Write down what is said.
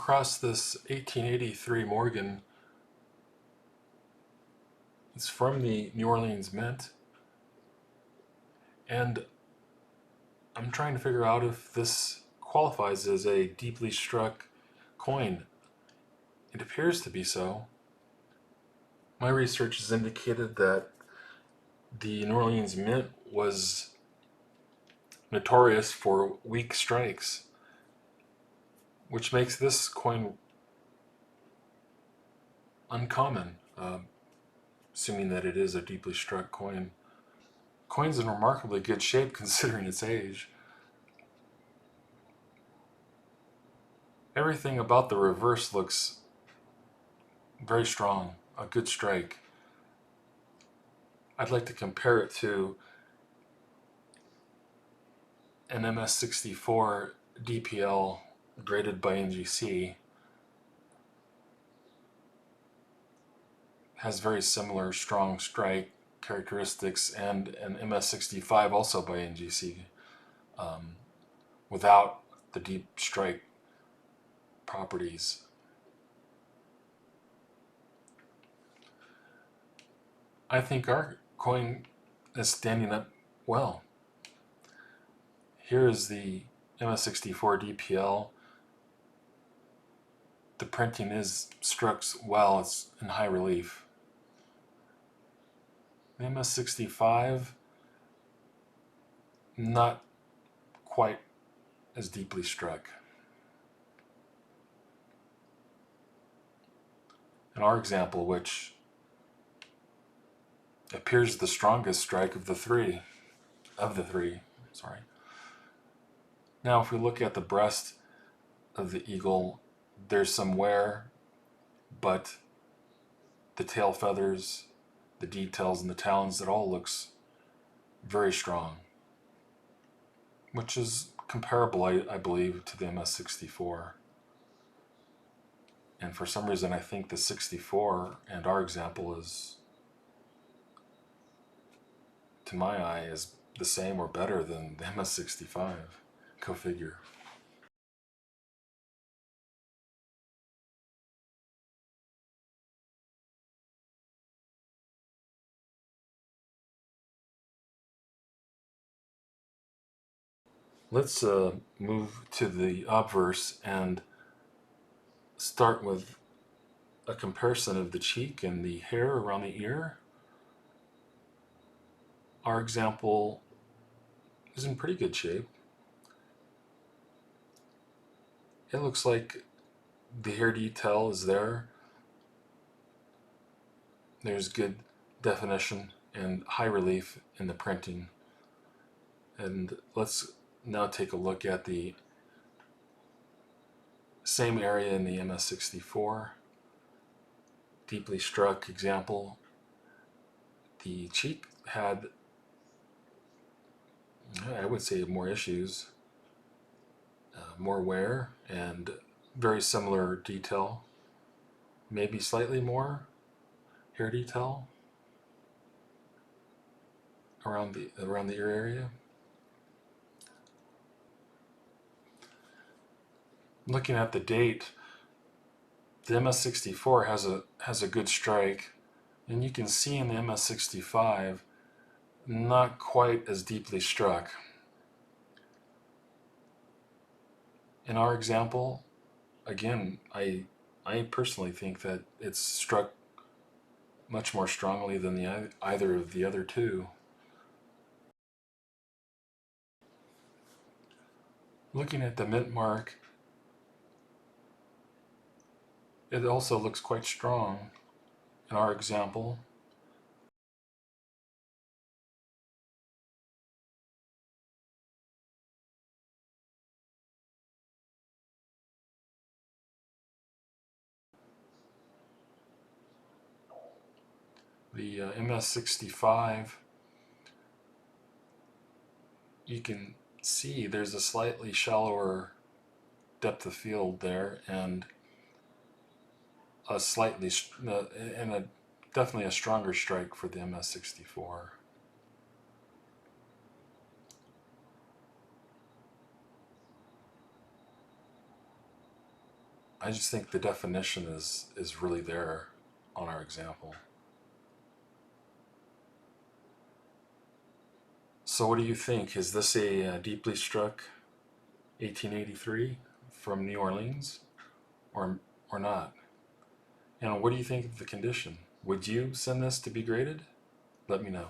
across this 1883 Morgan. It's from the New Orleans Mint, and I'm trying to figure out if this qualifies as a deeply struck coin. It appears to be so. My research has indicated that the New Orleans Mint was notorious for weak strikes, which makes this coin uncommon, assuming that it is a deeply struck coin. Coin's in remarkably good shape considering its age. Everything about the reverse looks very strong, a good strike. I'd like to compare it to an MS64 DPL graded by NGC. Has very similar strong strike characteristics, and an MS65 also by NGC without the deep strike properties. I think our coin is standing up well. Here is the MS64 DPL. The printing is struck well, it's in high relief. The MS65, not quite as deeply struck. In our example, which appears the strongest strike of the three. Now if we look at the breast of the eagle, there's some wear, but the tail feathers, the details, and the talons, it all looks very strong, which is comparable, I believe, to the MS64. And for some reason I think the 64 and our example is, to my eye, is the same or better than the MS65. Go figure. Let's move to the obverse and start with a comparison of the cheek and the hair around the ear. Our example is in pretty good shape. It looks like the hair detail is there. There's good definition and high relief in the printing. And let's now take a look at the same area in the MS64. Deeply struck example. The cheek had, I would say, more issues, more wear, and very similar detail. Maybe slightly more hair detail around the ear area. Looking at the date, the MS64 has a good strike, and you can see in the MS65 not quite as deeply struck. In our example, again, I personally think that it's struck much more strongly than either of the other two. Looking at the mint mark, it also looks quite strong in our example. The MS65, you can see there's a slightly shallower depth of field there, and a slightly definitely a stronger strike for the MS64. I just think the definition is really there on our example. So what do you think? Is this a deeply struck 1883 from New Orleans, or not? And what do you think of the condition? Would you send this to be graded? Let me know.